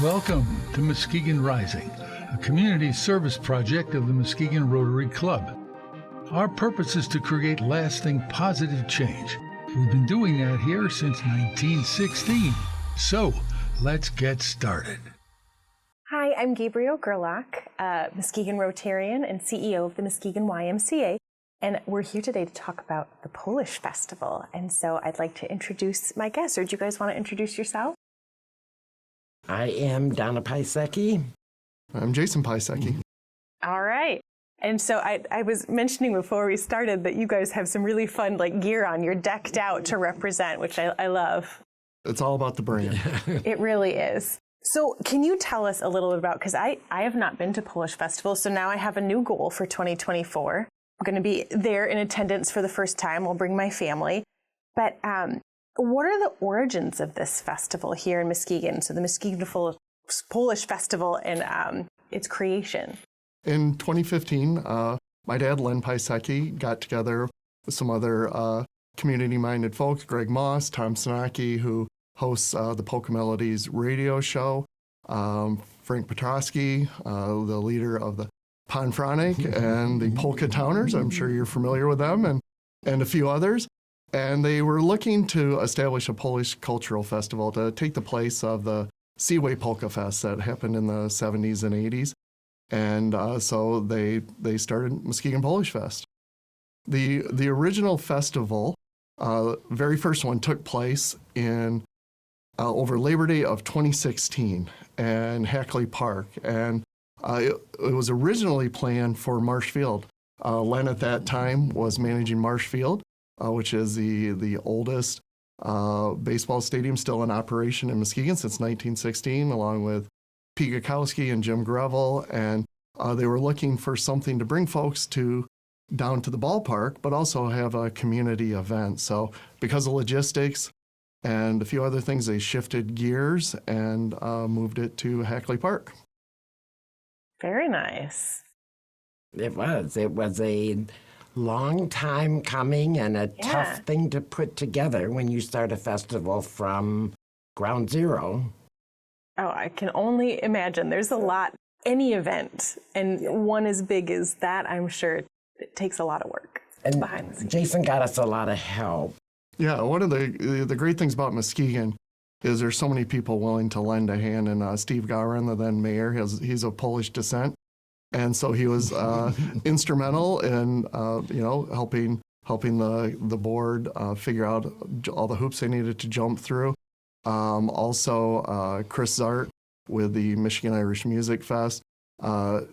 Welcome to Muskegon Rising, a community service project of the Muskegon Rotary Club. Our purpose is to create lasting positive change. We've been doing that here since 1916. So, let's get started. Hi, I'm Gabrielle Gerlach, Muskegon Rotarian and CEO of the Muskegon YMCA, and we're here today to talk about the Polish Festival. And so I'd like to introduce my guests, or do you guys want to introduce yourself? I am Donna Piasecki. I'm Jason Piasecki. All right. And so I was mentioning before we started that you guys have some really fun gear on. You're decked out to represent, which I love. It's all about the brand. It really is. So can you tell us a little bit about, because I have not been to Polish Festival, so now I have a new goal for 2024. I'm going to be there in attendance for the first time. I'll bring my family. But what are the origins of this festival here in Muskegon? So the Muskegon Polish Festival and its creation. In 2015, my dad, Len Piasecki, got together with some other community-minded folks, Greg Moss, Tom Snaki, who hosts the Polka Melodies radio show, Frank Petrosky, the leader of the Panfranek and the Polka Towners. I'm sure you're familiar with them, and a few others. And they were looking to establish a Polish cultural festival to take the place of the Seaway Polka Fest that happened in the 70s and 80s. And so they started Muskegon Polish Fest. The original festival, very first one, took place in over Labor Day of 2016 in Hackley Park. And it was originally planned for Marshfield. Len at that time was managing Marshfield, which is the oldest baseball stadium still in operation in Muskegon since 1916, along with Pete Gakowski and Jim Greville. And they were looking for something to bring folks down to the ballpark, but also have a community event. So because of logistics and a few other things, they shifted gears and moved it to Hackley Park. Very nice. It was a long time coming and a tough thing to put together when you start a festival from ground zero. Oh, I can only imagine. There's a lot, any event, and one as big as that, I'm sure it takes a lot of work. And behind the scenes. Jason got us a lot of help. Yeah, one of the great things about Muskegon is there's so many people willing to lend a hand. And Steve Gowron, the then mayor, he's of Polish descent. And so he was instrumental in, helping the board figure out all the hoops they needed to jump through. Also, Chris Zart with the Michigan Irish Music Fest.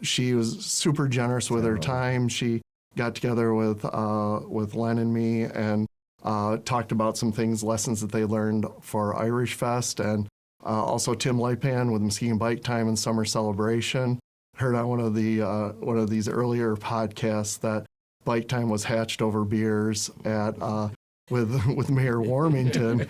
She was super generous with her time. She got together with Len and me and talked about some lessons that they learned for Irish Fest. And also Tim Lipan with Muskegon Bike Time and Summer Celebration. Heard on one of these earlier podcasts that Bike Time was hatched over beers with Mayor Warmington.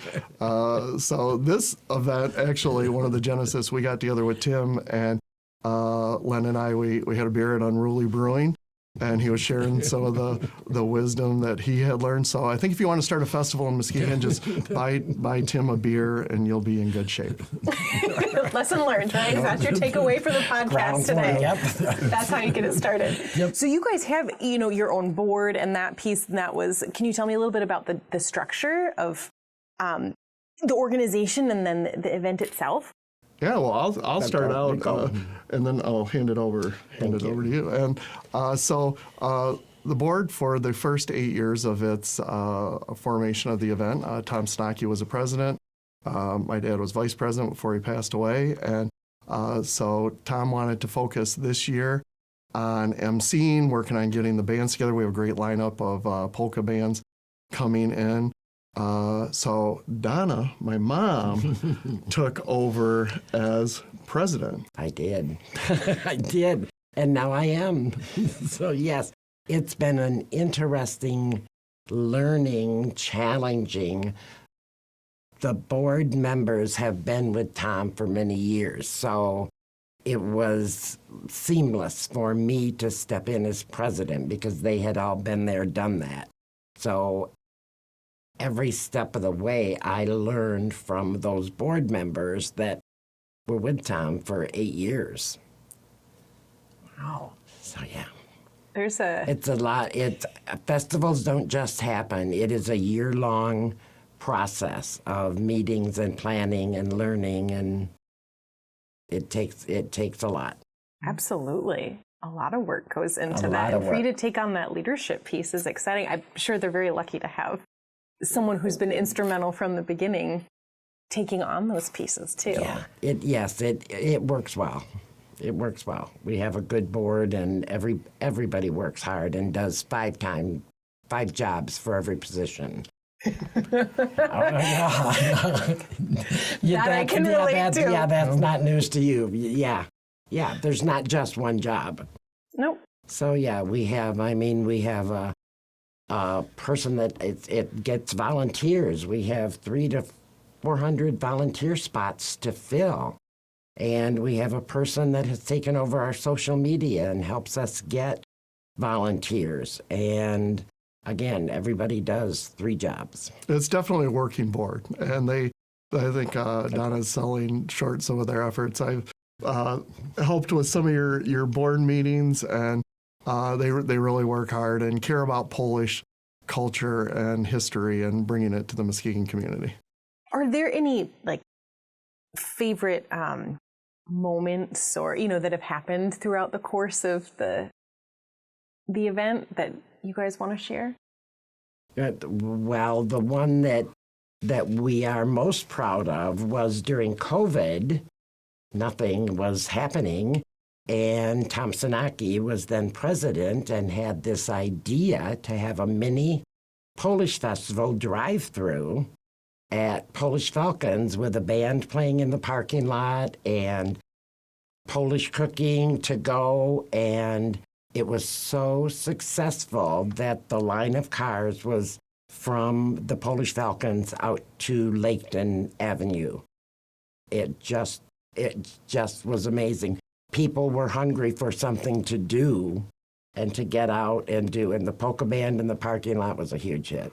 So this event, actually, one of the genesis, we got together with Tim and Len and I, we had a beer at Unruly Brewing, and he was sharing some of the wisdom that he had learned. So I think if you want to start a festival in Muskegon, just buy Tim a beer and you'll be in good shape. Lesson learned, right? That's your takeaway for the podcast today. Yep. That's how you get it started. Yep. So you guys have, your own board and that piece, and that was, can you tell me a little bit about the structure of the organization and then the event itself? Yeah, well, I'll start out, and then I'll hand it over to you. And so the board, for the first 8 years of its formation of the event, Tom Snaki was the president. My dad was vice president before he passed away. And so Tom wanted to focus this year on emceeing, working on getting the bands together. We have a great lineup of polka bands coming in. So Donna, my mom, took over as president. I did. I did. And now I am. So yes, it's been an interesting, learning, challenging. The board members have been with Tom for many years, so it was seamless for me to step in as president because they had all been there, done that. So every step of the way, I learned from those board members that were with Tom for 8 years. Wow. So yeah. It's a lot. Festivals don't just happen. It is a year-long process of meetings and planning and learning, and it takes a lot. Absolutely. A lot of work goes into A that. lot of And for you to work. take on that leadership piece is exciting. I'm sure they're very lucky to have someone who's been instrumental from the beginning taking on those pieces too. Yeah. It works well. It works well. We have a good board, and everybody works hard and does 5 jobs for every position. I can relate to. Yeah, that's not news to you. Yeah, there's not just one job. Nope. So yeah, we have a person that it gets volunteers. We have 300 to 400 volunteer spots to fill. And we have a person that has taken over our social media and helps us get volunteers. And again, everybody does 3 jobs. It's definitely a working board, and I think Donna's selling short some of their efforts. I've helped with some of your board meetings, and they really work hard and care about Polish culture and history and bringing it to the Muskegon community. Are there any favorite moments or that have happened throughout the course of the event that you guys want to share? Well, the one that we are most proud of was during COVID. Nothing was happening, and Tom Sanaki was then president and had this idea to have a mini Polish festival drive-through at Polish Falcons with a band playing in the parking lot and Polish cooking to go, and it was so successful that the line of cars was from the Polish Falcons out to Laketon Avenue. It just was amazing. People were hungry for something to do and to get out and do, and the polka band in the parking lot was a huge hit.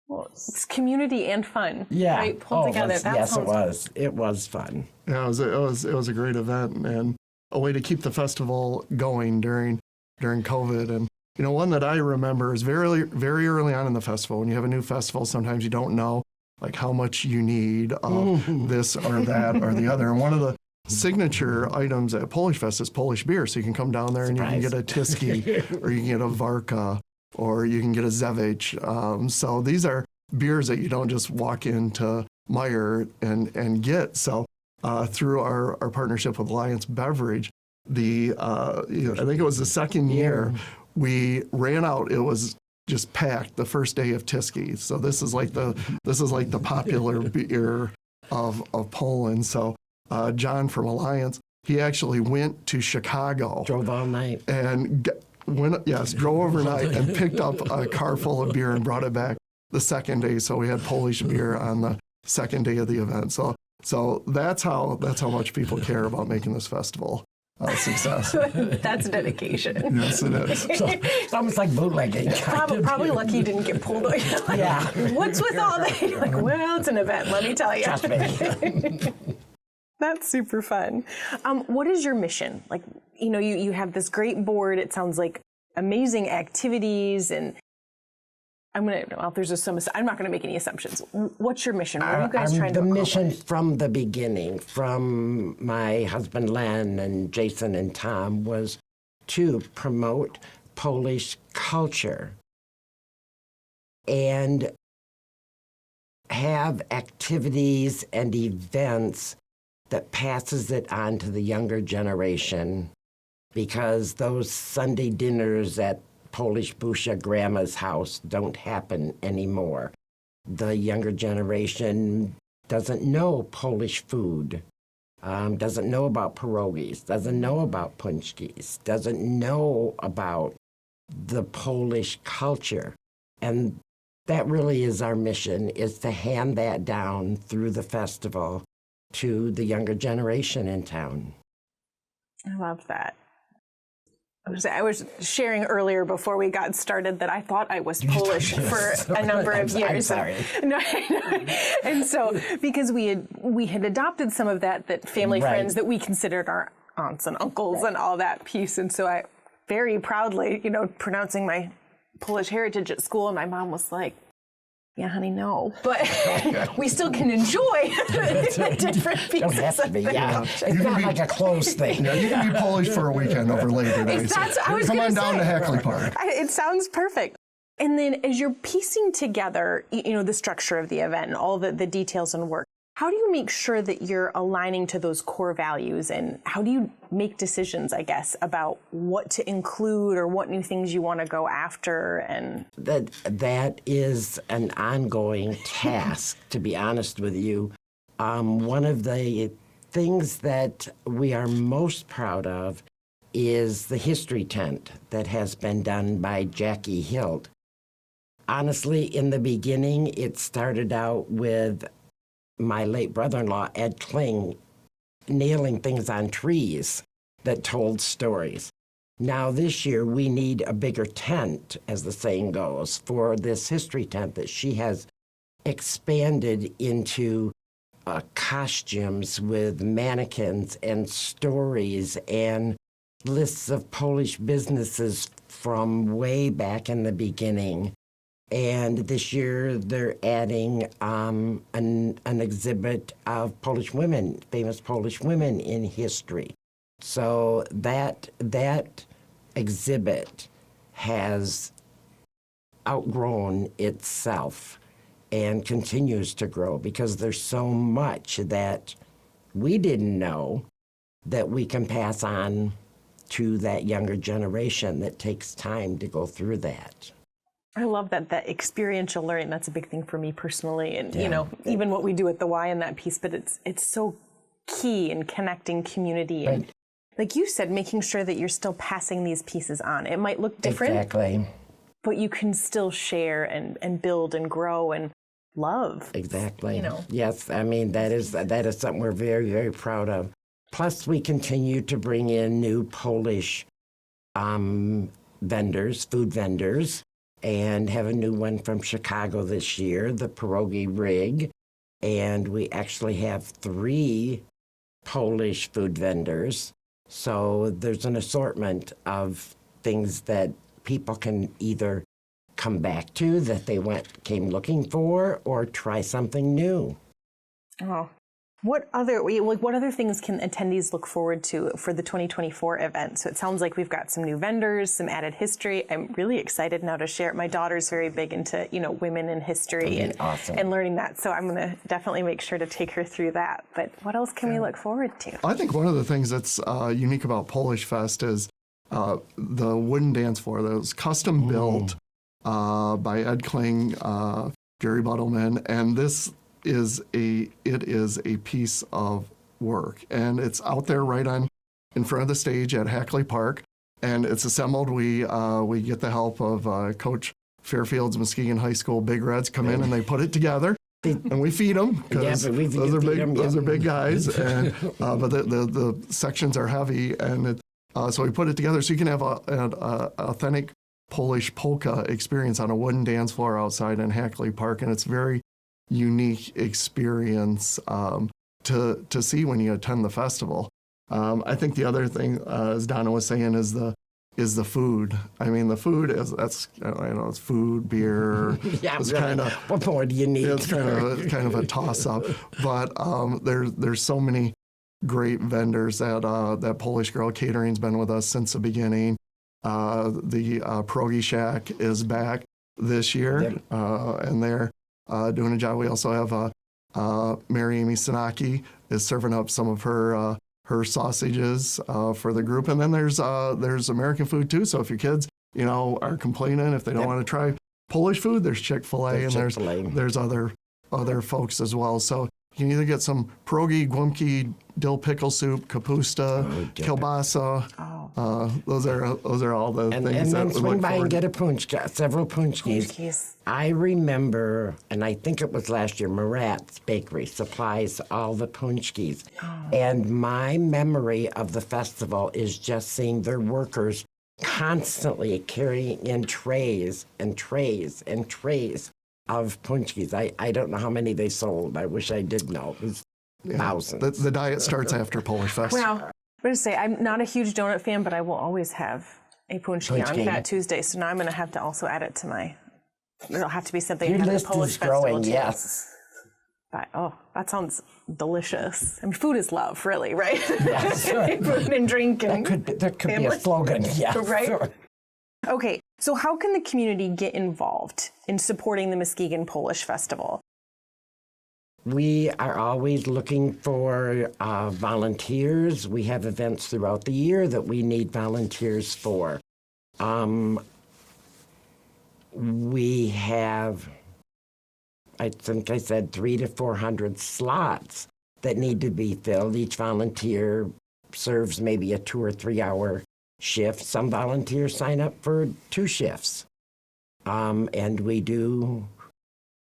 Well, it's community and fun. Yeah. Right? Pulled together. It was. It was fun. Yeah, it was a great event and a way to keep the festival going during COVID. And one that I remember is very very early on in the festival. When you have a new festival, sometimes you don't know how much you need of this or that or the other. And one of the signature items at Polish Fest is Polish beer. So you can come down there and you can get a Tiski or you can get a Varka or you can get a Zevich. So these are beers that you don't just walk into Meyer and get. So through our partnership with Alliance Beverage, I think it was the second year, we ran out. It was just packed the first day of Tiski. So this is like the popular beer of Poland. So John from Alliance, he actually went to Chicago, Drove all night. and drove overnight and picked up a car full of beer and brought it back the second day. So we had Polish beer on the second day of the event. So that's how much people care about making this festival a success. That's dedication. Yes, it is. So, it's almost like bootlegging. Probably lucky you didn't get pulled over. Yeah. What's with all that? You're like, well, it's an event, let me tell you. Trust me. That's super fun. What is your mission? You have this great board. It sounds like amazing activities, and I'm not gonna make any assumptions. What's your mission? What are you guys trying to accomplish? The mission from the beginning, from my husband Len and Jason and Tom, was to promote Polish culture and have activities and events that passes it on to the younger generation, because those Sunday dinners at Polish Busha grandma's house don't happen anymore. The younger generation doesn't know Polish food, doesn't know about pierogies, doesn't know about punchkis, doesn't know about the Polish culture. And that really is our mission, is to hand that down through the festival to the younger generation in town. I love that. I was sharing earlier before we got started that I thought I was Polish for a number of years. I'm sorry. No, and so because we had adopted some of that family friends that we considered our aunts and uncles and all that piece, and so I very proudly, pronouncing my Polish heritage at school, and my mom was like, "Yeah, honey, no, but we still can enjoy the different pieces." Don't have to be, It's not like a clothes thing. Yeah, you can be Polish for a weekend over Labor Day. Come on down to Hackley Park. It sounds perfect. And then as you're piecing together, the structure of the event and all the details and work, how do you make sure that you're aligning to those core values, and how do you make decisions, I guess, about what to include or what new things you want to go after? And that is an ongoing task, to be honest with you. One of the things that we are most proud of is the history tent that has been done by Jackie Hilt. Honestly, in the beginning, it started out with my late brother-in-law, Ed Kling, nailing things on trees that told stories. Now this year, we need a bigger tent, as the saying goes, for this history tent that she has expanded into costumes with mannequins and stories and lists of Polish businesses from way back in the beginning. And this year, they're adding an exhibit of Polish women, famous Polish women in history. So that exhibit has outgrown itself and continues to grow because there's so much that we didn't know that we can pass on to that younger generation that takes time to go through that. I love that experiential learning. That's a big thing for me personally, and even what we do at the Y in that piece. But it's so key in connecting community and, like you said, making sure that you're still passing these pieces on. It might look different, exactly, but you can still share and build and grow and love. Exactly. Yes, I mean that is something we're very, very proud of. Plus, we continue to bring in new Polish vendors, food vendors. And have a new one from Chicago this year, the Pierogi Rig. And we actually have 3 Polish food vendors. So there's an assortment of things that people can either come back to that they came looking for or try something new. Oh. What other things can attendees look forward to for the 2024 event? So it sounds like we've got some new vendors, some added history. I'm really excited now to share. My daughter's very big into, women in history and learning that. So I'm going to definitely make sure to take her through that. But what else can we look forward to? I think one of the things that's unique about Polish Fest is the wooden dance floor that was custom built by Ed Kling, Gary Buttleman, and this is a piece of work, and it's out there right in front of the stage at Hackley Park, and it's assembled. We get the help of Coach Fairfield's Muskegon High School Big Reds come in and they put it together, and we feed them because those are big guys, and but the sections are heavy, and so we put it together so you can have an authentic Polish polka experience on a wooden dance floor outside in Hackley Park, and it's very unique experience to see when you attend the festival. I think the other thing, as Donna was saying, is the food. I mean, the food it's food, beer. It's kind of, what more do you need? It's kind of a toss up, but there's so many great vendors that Polish Girl Catering's been with us since the beginning. The Pierogi Shack is back this year, and they're doing a job. We also have Mary Amy Sinaki is serving up some of her sausages for the group, and then there's American food too. So if your kids are complaining if they don't want to try Polish food, there's Chick-fil-A, and there's other folks as well. So you can either get some pierogi, głumki, dill pickle soup, kapusta, kielbasa. Those are all the things. And then swing by and get a punchka, several punchkis. I remember, and I think it was last year, Murat's Bakery supplies all the punchkis. And my memory of the festival is just seeing their workers constantly carrying in trays and trays and trays of punchkis. I don't know how many they sold. I wish I did know. It was thousands. The diet starts after Polish Festival. Well, I'm going to say I'm not a huge donut fan, but I will always have a punchki on Fat Tuesday. So now I'm going to have to also add it to my. It'll have to be something Your at the list Polish is Festival growing, too. yes. But that sounds delicious. I mean, food is love, really, right? Yes, right. Food and drink and That could be a family. slogan, yeah. Right? Sure. Okay, so how can the community get involved in supporting the Muskegon Polish Festival? We are always looking for volunteers. We have events throughout the year that we need volunteers for. We have, I think I said 300 to 400 slots that need to be filled. Each volunteer serves maybe a 2 or 3 hour shift. Some volunteers sign up for 2 shifts. And we do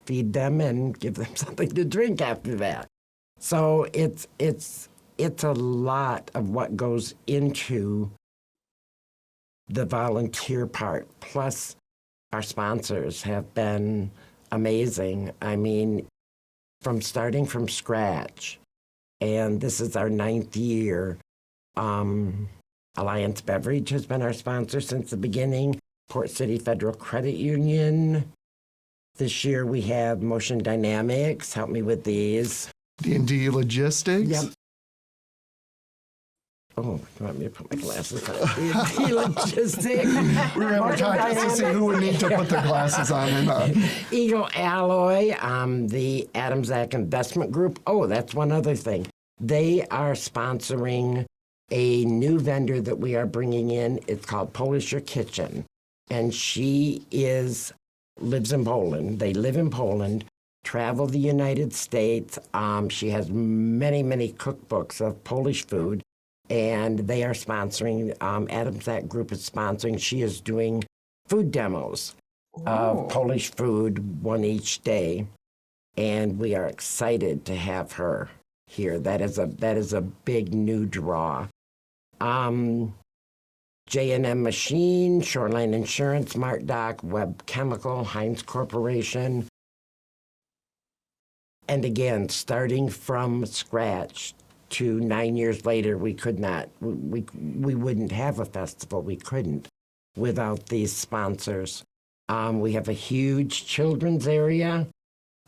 feed them and give them something to drink after that. So it's a lot of what goes into the volunteer part. Plus, our sponsors have been amazing. I mean, from starting from scratch, and this is our 9th year. Alliance Beverage has been our sponsor since the beginning. Port City Federal Credit Union. This year we have Motion Dynamics. Help me with these. D&D Logistics. Yep. Oh, you want me to put my glasses on? D&D Logistics. We were having a contest to see who would need to put their glasses on. And, Eagle Alloy, the Adams Act Investment Group. Oh, that's one other thing. They are sponsoring a new vendor that we are bringing in. It's called Polisher Kitchen. And she lives in Poland. They live in Poland, travel the United States. She has many, many cookbooks of Polish food. And they are sponsoring, Adams Act Group is sponsoring. She is doing food demos of Polish food, one each day. And we are excited to have her here. That is a big new draw. J&M Machine, Shoreline Insurance, Mart Dock, Webb Chemical, Heinz Corporation. And again, starting from scratch to 9 years later, we wouldn't have a festival. We couldn't without these sponsors. We have a huge children's area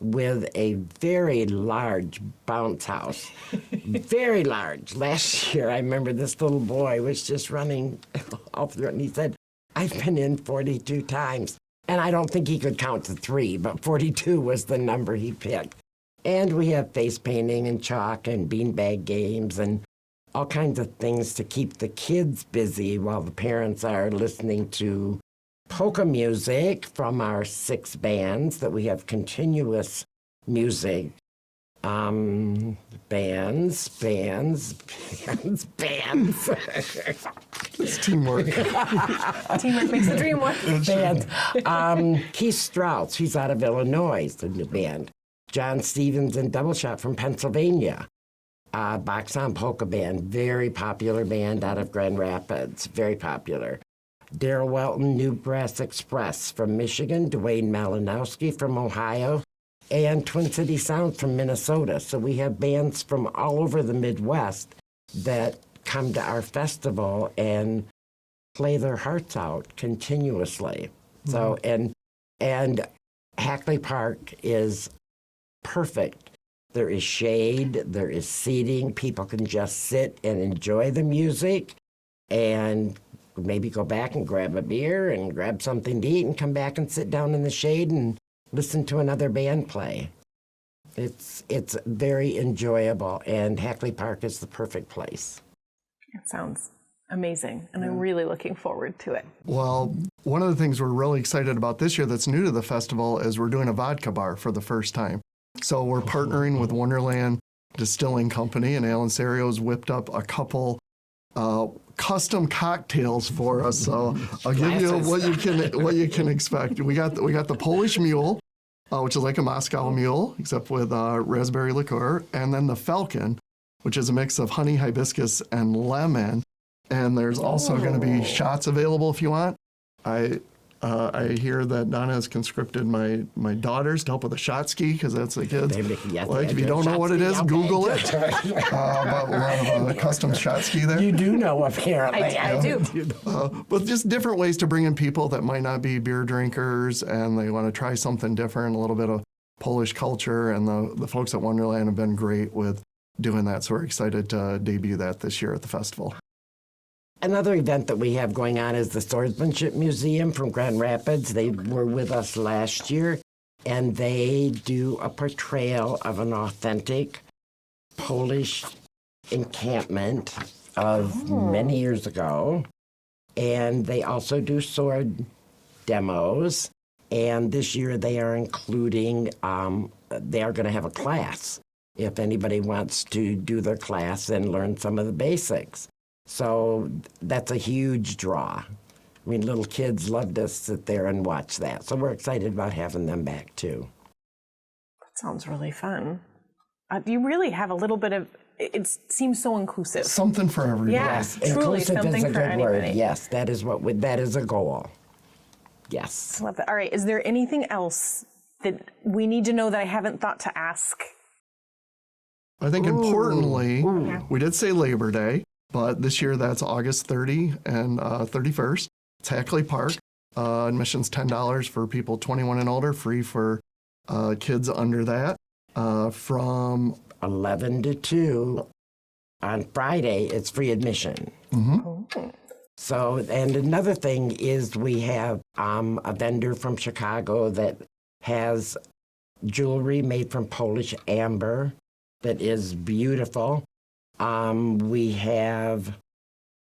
with a very large bounce house. Very large. Last year, I remember this little boy was just running all through it, and he said, I've been in 42 times. And I don't think he could count to 3, but 42 was the number he picked. And we have face painting and chalk and beanbag games and all kinds of things to keep the kids busy while the parents are listening to polka music from our 6 bands that we have continuous music. Bands. It's teamwork. Teamwork makes the dream work. Bands. Keith Strauss, he's out of Illinois, the new band. John Stevens and Double Shot from Pennsylvania. Box on Polka Band, very popular band out of Grand Rapids, very popular. Daryl Welton, New Brass Express from Michigan, Dwayne Malinowski from Ohio, and Twin City Sounds from Minnesota. So we have bands from all over the Midwest that come to our festival and play their hearts out continuously. Mm-hmm. So, and Hackley Park is perfect. There is shade, there is seating, people can just sit and enjoy the music and maybe go back and grab a beer and grab something to eat and come back and sit down in the shade and listen to another band play. It's very enjoyable, and Hackley Park is the perfect place. It sounds amazing, and I'm really looking forward to it. Well, one of the things we're really excited about this year that's new to the festival is we're doing a vodka bar for the first time. So we're partnering with Wonderland Distilling Company, and Alan Serio's whipped up a couple custom cocktails for us. So I'll give you what you can expect. We got the Polish Mule, which is like a Moscow Mule, except with raspberry liqueur, and then the Falcon, which is a mix of honey, hibiscus, and lemon. and there's also going to be shots available if you want. I hear that Donna has conscripted my daughters to help with the shot ski because that's the kids. Like, if you don't know what it is, Google it. But we'll have a custom shot ski there. You do know, apparently. I do. But just different ways to bring in people that might not be beer drinkers and they want to try something different, a little bit of Polish culture. And the folks at Wonderland have been great with doing that. So we're excited to debut that this year at the festival. Another event that we have going on is the Swordsmanship Museum from Grand Rapids. They were with us last year, and they do a portrayal of an authentic Polish encampment of many years ago. And they also do sword demos. And this year they are including, they are going to have a class if anybody wants to do their class and learn some of the basics. So that's a huge draw. I mean, little kids love to sit there and watch that. So we're excited about having them back, too. That sounds really fun. You really have a little bit of, it seems so inclusive. Something for everybody. Yes, truly Inclusive something is a for good anybody. word. Yes, that is that is a goal. Yes. I love that. All right, is there anything else that we need to know that I haven't thought to ask? I think importantly, we did say Labor Day, but this year that's August 30 and 31st. It's Hackley Park. Admission's $10 for people 21 and older, free for kids under that. From 11 to 2 on Friday, it's free admission. So, and another thing is we have a vendor from Chicago that has jewelry made from Polish amber that is beautiful. We have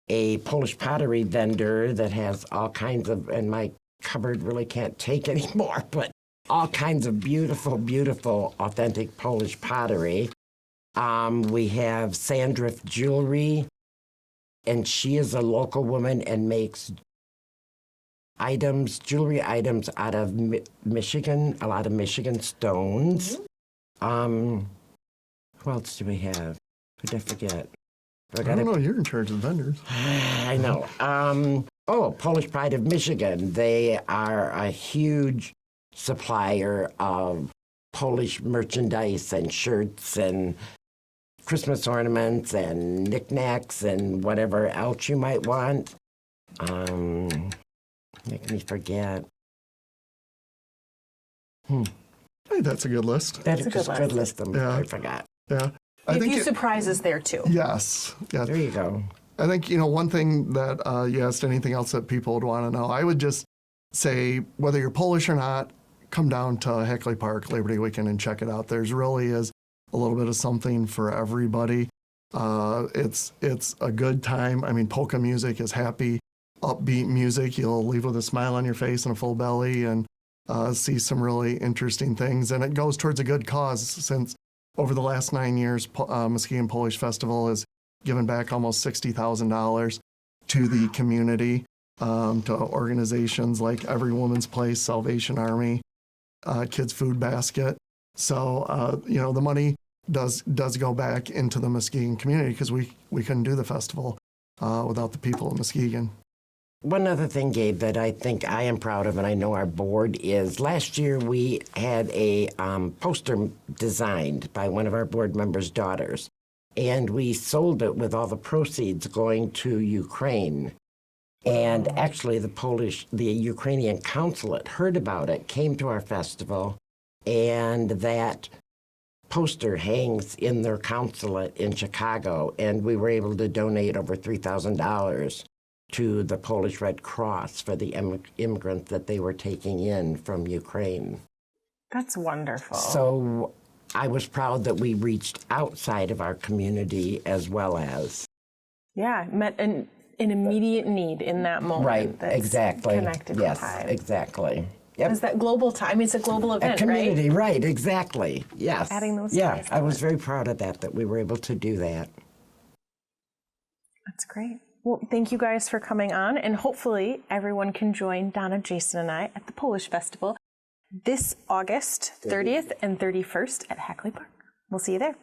a Polish pottery vendor that has all kinds of, and my cupboard really can't take anymore, but all kinds of beautiful, beautiful, authentic Polish pottery. We have Sandrift Jewelry, and she is a local woman and makes jewelry items out of Michigan, a lot of Michigan stones. Who else do we have? Who did I forget? I don't know, you're in charge of the vendors. I know. Polish Pride of Michigan. They are a huge supplier of Polish merchandise and shirts and Christmas ornaments and knickknacks and whatever else you might want. Make me forget. Hey, that's a good list. That's a good list. I forgot. Yeah. A few surprises there, too. Yes. Yeah. There you go. I think, one thing that you asked, anything else that people would want to know, I would just say, whether you're Polish or not, come down to Hackley Park Labor Day weekend and check it out. There's really is a little bit of something for everybody. It's a good time. I mean, polka music is happy, upbeat music. You'll leave with a smile on your face and a full belly and see some really interesting things. And it goes towards a good cause, since over the last 9 years, Muskegon Polish Festival has given back almost $60,000 to the community, to organizations like Every Woman's Place, Salvation Army, Kids Food Basket. So, the money does go back into the Muskegon community, because we couldn't do the festival without the people of Muskegon. One other thing, Gabe, that I think I am proud of, and I know our board is, last year we had a poster designed by one of our board members' daughters, and we sold it with all the proceeds going to Ukraine. And actually the Ukrainian consulate heard about it, came to our festival, and that poster hangs in their consulate in Chicago, and we were able to donate over $3,000 to the Polish Red Cross for the immigrants that they were taking in from Ukraine. That's wonderful. So I was proud that we reached outside of our community as well as. Yeah, met an immediate need in that moment. Right, that's exactly. Connected yes, to time. exactly. Yep. Is that global time? I mean, it's a global event, community, right? Exactly. Yes. Adding those yeah, ties I to was it. very proud of that we were able to do that. That's great. Well, thank you guys for coming on, and hopefully everyone can join Donna, Jason, and I at the Polish Festival this August 30th and 31st at Hackley Park. We'll see you there.